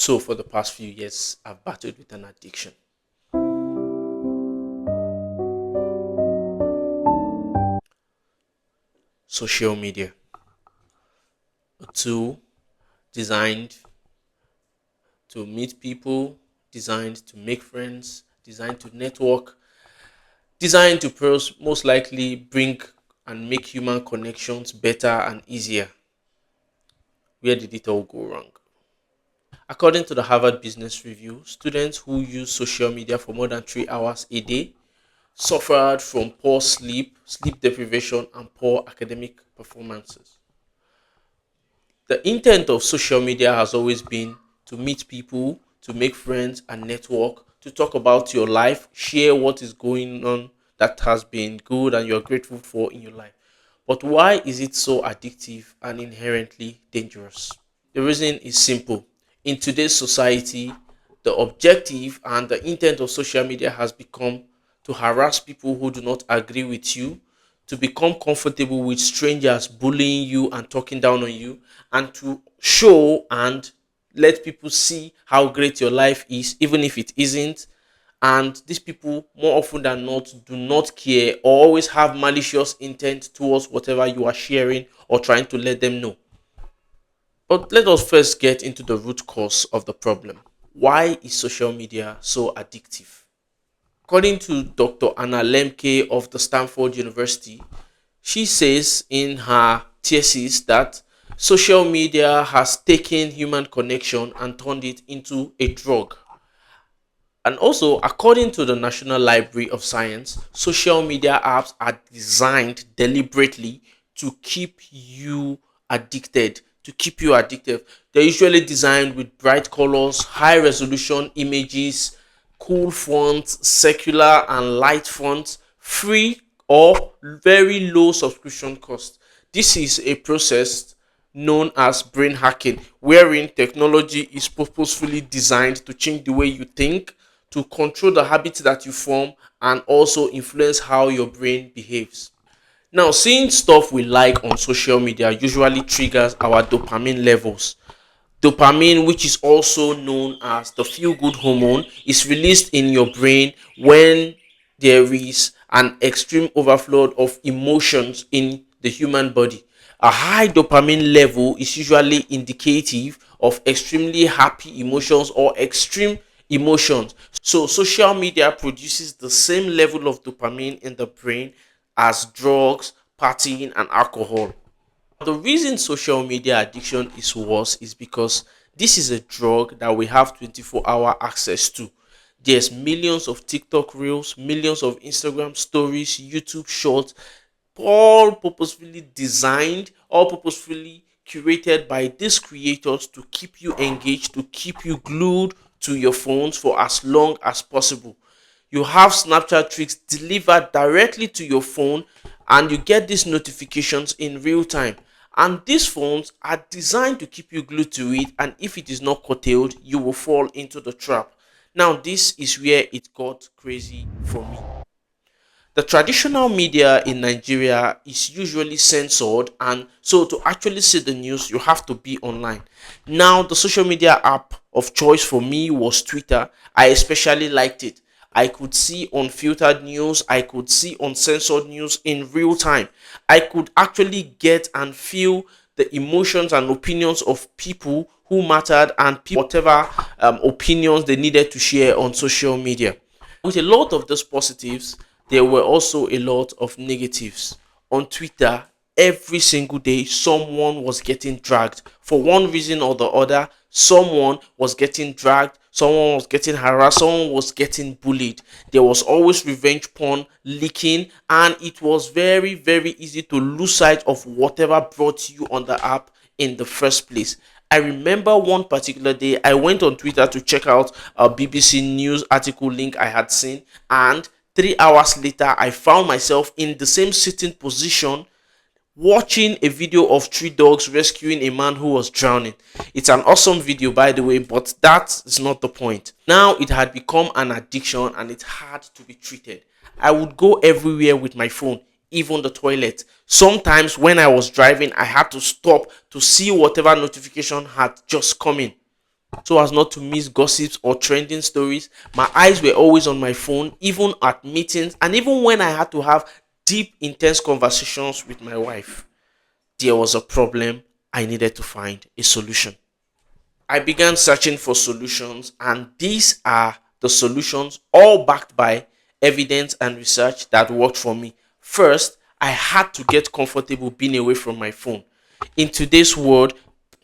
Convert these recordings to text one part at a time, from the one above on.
So, for the past few years, I've battled with an addiction. Social media, a tool designed to meet people, designed to make friends, designed to network, designed to most likely bring and make human connections better and easier. Where did it all go wrong? According to the Harvard Business Review, students who use social media for more than 3 hours a day suffered from poor sleep, sleep deprivation, and poor academic performances. The intent of social media has always been to meet people, to make friends and network, to talk about your life, share what is going on that has been good and you're grateful for in your life. But why is it so addictive and inherently dangerous? The reason is simple. In today's society, the objective and the intent of social media has become to harass people who do not agree with you, to become comfortable with strangers bullying you and talking down on you, and to show and let people see how great your life is, even if it isn't. And these people, more often than not, do not care or always have malicious intent towards whatever you are sharing or trying to let them know. But let us first get into the root cause of the problem. Why is social media so addictive? According to Dr. Anna Lemke of the Stanford University, she says in her thesis that social media has taken human connection and turned it into a drug. And also, according to the National Library of Science, social media apps are designed deliberately to keep you addicted. To keep you addicted. They're usually designed with bright colors, high resolution images, cool fonts, secular and light fonts, free or very low subscription cost. This is a process known as brain hacking, wherein technology is purposefully designed to change the way you think, to control the habits that you form, and also influence how your brain behaves. Now, seeing stuff we like on social media usually triggers our dopamine levels. Dopamine, which is also known as the feel good hormone, is released in your brain when there is an extreme overflow of emotions in the human body. A high dopamine level is usually indicative of extremely happy emotions or extreme emotions. So, social media produces the same level of dopamine in the brain as drugs, partying, and alcohol. The reason social media addiction is worse is because this is a drug that we have 24-hour access to. There's millions of TikTok reels, millions of Instagram stories, YouTube shorts, all purposefully designed, all purposefully curated by these creators to keep you engaged, to keep you glued to your phones for as long as possible. You have Snapchat tricks delivered directly to your phone, and you get these notifications in real time. And these phones are designed to keep you glued to it, and if it is not curtailed, you will fall into the trap. Now, this is where it got crazy for me. The traditional media in Nigeria is usually censored, and so to actually see the news, you have to be online. Now, the social media app of choice for me was Twitter. I especially liked it. I could see unfiltered news, I could see uncensored news in real time. I could actually get and feel the emotions and opinions of people who mattered and people, whatever opinions they needed to share on social media. With a lot of those positives, there were also a lot of negatives. On Twitter, every single day, someone was getting dragged. For one reason or the other, someone was getting dragged, someone was getting harassed, someone was getting bullied. There was always revenge porn leaking, and it was very, very easy to lose sight of whatever brought you on the app in the first place. I remember one particular day I went on Twitter to check out a BBC News article link I had seen, and 3 hours later I found myself in the same sitting position watching a video of three dogs rescuing a man who was drowning. It's an awesome video, by the way, but that is not the point. Now it had become an addiction and it had to be treated. I would go everywhere with my phone, even the toilet. Sometimes when I was driving, I had to stop to see whatever notification had just come in. so as not to miss gossips or trending stories. My eyes were always on my phone, even at meetings, and even when I had to have deep, intense conversations with my wife. There was a problem. I needed to find a solution. I began searching for solutions, and these are the solutions, all backed by evidence and research that worked for me. First, I had to get comfortable being away from my phone. In today's world,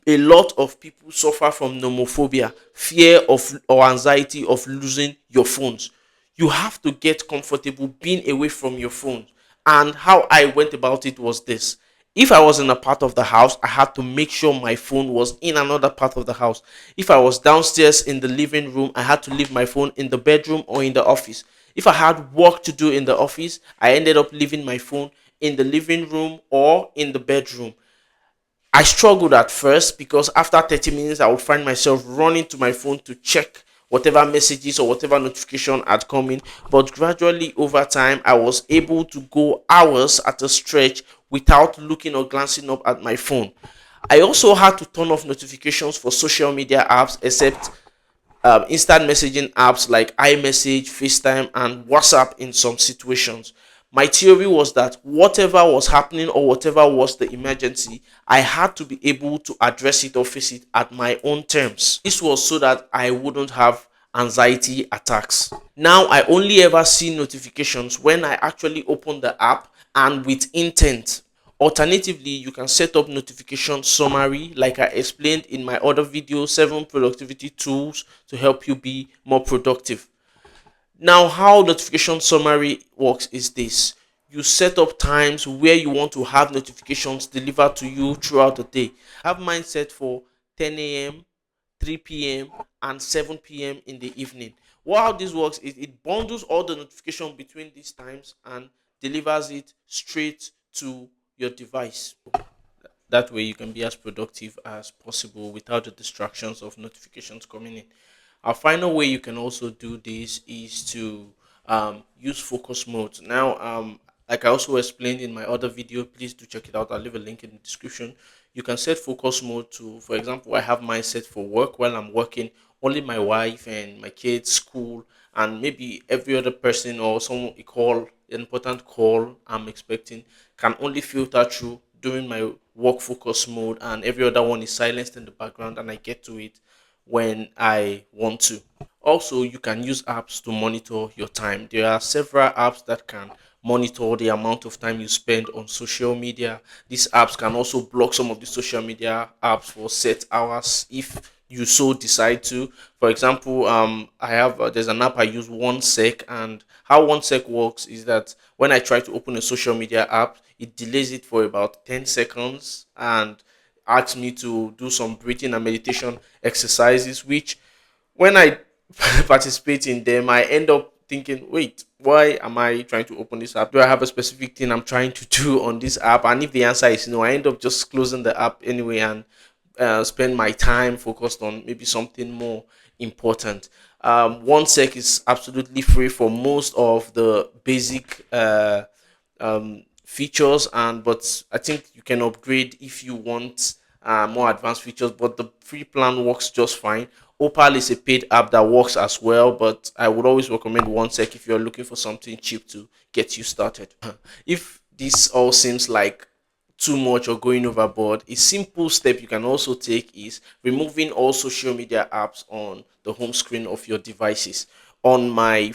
a lot of people suffer from nomophobia, fear of or anxiety of losing your phones. You have to get comfortable being away from your phone. And how I went about it was this: if I was in a part of the house, I had to make sure my phone was in another part of the house. If I was downstairs in the living room, I had to leave my phone in the bedroom or in the office. If I had work to do in the office, I ended up leaving my phone in the living room or in the bedroom. I struggled at first because after 30 minutes, I would find myself running to my phone to check whatever messages or whatever notification had come in. But gradually, over time, I was able to go hours at a stretch without looking or glancing up at my phone. I also had to turn off notifications for social media apps except instant messaging apps like iMessage, FaceTime, and WhatsApp in some situations. My theory was that whatever was happening or whatever was the emergency, I had to be able to address it or face it at my own terms. This was so that I wouldn't have anxiety attacks. Now I only ever see notifications when I actually open the app and with intent. Alternatively, you can set up notification summary like I explained in my other video, 7 productivity tools to help you be more productive. Now, how notification summary works is this: you set up times where you want to have notifications delivered to you throughout the day. Have mine set for 10 a.m., 3 p.m., and 7 p.m. in the evening. How this works is it bundles all the notification between these times and delivers it straight to your device. That way, you can be as productive as possible without the distractions of notifications coming in. A final way you can also do this is to use focus mode. Now, like I also explained in my other video, please do check it out. I'll leave a link in the description. You can set focus mode to, for example, I have mine set for work. While I'm working, only my wife and my kids, school, and maybe every other person or someone, a call, an important call I'm expecting, can only filter through during my work focus mode, and every other one is silenced in the background, and I get to it when I want to. Also, you can use apps to monitor your time. There are several apps that can monitor the amount of time you spend on social media. These apps can also block some of the social media apps for set hours if you so decide to. For example, I have there's an app I use, one sec, and how one sec works is that when I try to open a social media app, it delays it for about 10 seconds and asks me to do some breathing and meditation exercises, which when I participate in them, I end up thinking, wait, why am I trying to open this app? Do I have a specific thing I'm trying to do on this app? And if the answer is no, I end up just closing the app anyway and spend my time focused on maybe something more important. One sec is absolutely free for most of the basic features, and but I think you can upgrade if you want more advanced features, but the free plan works just fine. Opal is a paid app that works as well, but I would always recommend one sec if you're looking for something cheap to get you started. If this all seems like too much or going overboard, a simple step you can also take is removing all social media apps on the home screen of your devices. On my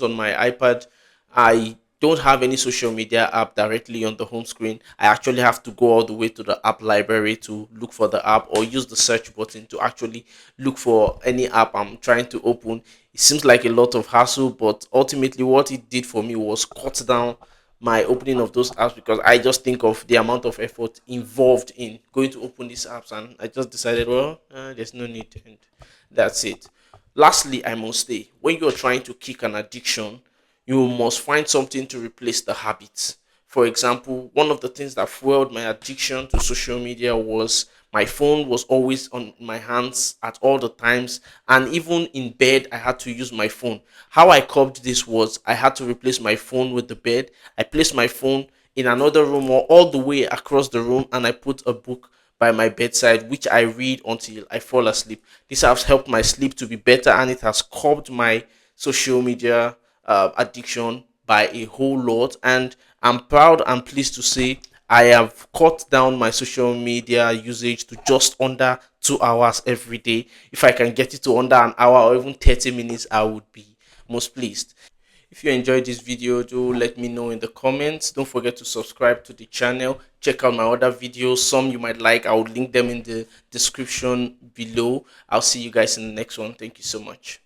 iPad, I don't have any social media app directly on the home screen. I actually have to go all the way to the app library to look for the app or use the search button to actually look for any app I'm trying to open. It seems like a lot of hassle, but ultimately, what it did for me was cut down my opening of those apps because I just think of the amount of effort involved in going to open these apps, and I just decided, well, there's no need, and that's it. Lastly, I must say, when you're trying to kick an addiction, you must find something to replace the habits. For example, one of the things that fueled my addiction to social media was my phone was always on my hands at all the times, and even in bed, I had to use my phone. How I coped this was I had to replace my phone with the bed. I placed my phone in another room or all the way across the room, and I put a book by my bedside, which I read until I fall asleep. This has helped my sleep to be better, and it has curbed my social media addiction by a whole lot. And I'm proud and pleased to say I have cut down my social media usage to just under 2 hours every day. If I can get it to under an hour or even 30 minutes, I would be most pleased. If you enjoyed this video, do let me know in the comments. Don't forget to subscribe to the channel. Check out my other videos. Some you might like. I will link them in the description below. I'll see you guys in the next one. Thank you so much.